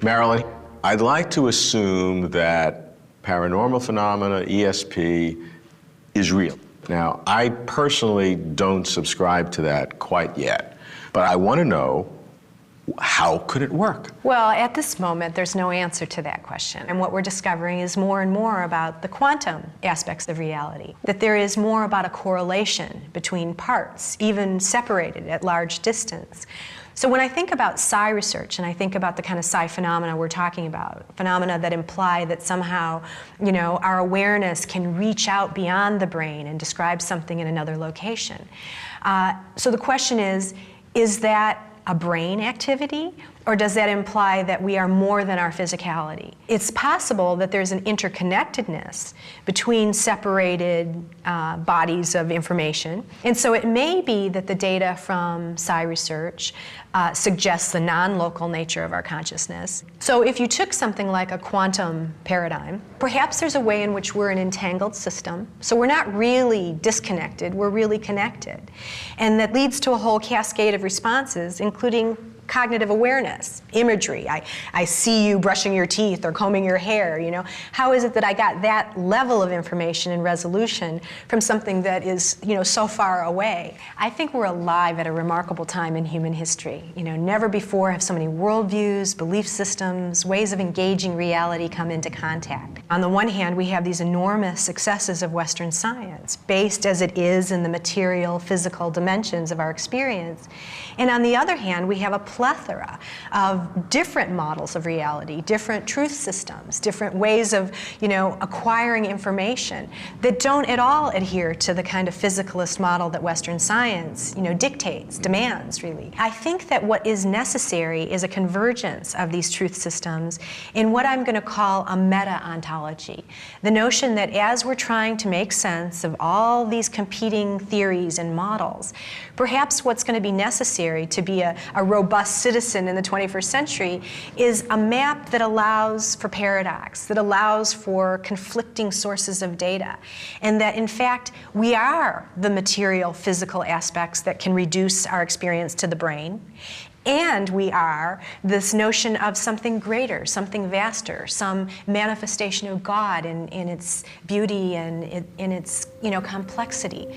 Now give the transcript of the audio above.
Marilyn, I'd like to assume that paranormal phenomena, ESP, is real. Now, I personally don't subscribe to that quite yet, but I want to know, how could it work? Well, at this moment, there's no answer to that question. And what we're discovering is more and more about the quantum aspects of reality, that there is more about a correlation between parts, even separated at large distance. So when I think about psi research, and I think about the kind of psi phenomena we're talking about, phenomena that imply that somehow, our awareness can reach out beyond the brain and describe something in another location. So the question is that a brain activity, or does that imply that we are more than our physicality? It's possible that there's an interconnectedness between separated bodies of information, and so it may be that the data from psi research suggests the non-local nature of our consciousness. So if you took something like a quantum paradigm, perhaps there's a way in which we're an entangled system, so we're not really disconnected, we're really connected. And that leads to a whole cascade of responses, including cognitive awareness, imagery. I see you brushing your teeth or combing your hair, How is it that I got that level of information and resolution from something that is, so far away? I think we're alive at a remarkable time in human history. Never before have so many worldviews, belief systems, ways of engaging reality come into contact. On the one hand, we have these enormous successes of Western science, based as it is in the material, physical dimensions of our experience. And on the other hand, we have a plethora of different models of reality, different truth systems, different ways of, acquiring information that don't at all adhere to the kind of physicalist model that Western science, dictates, demands, really. I think that what is necessary is a convergence of these truth systems in what I'm going to call a meta-ontology. The notion that as we're trying to make sense of all these competing theories and models, perhaps what's going to be necessary to be a robust citizen in the 21st century is a map that allows for paradox, that allows for conflicting sources of data, and that in fact we are the material, physical aspects that can reduce our experience to the brain, and we are this notion of something greater, something vaster, some manifestation of God in its beauty and in its complexity.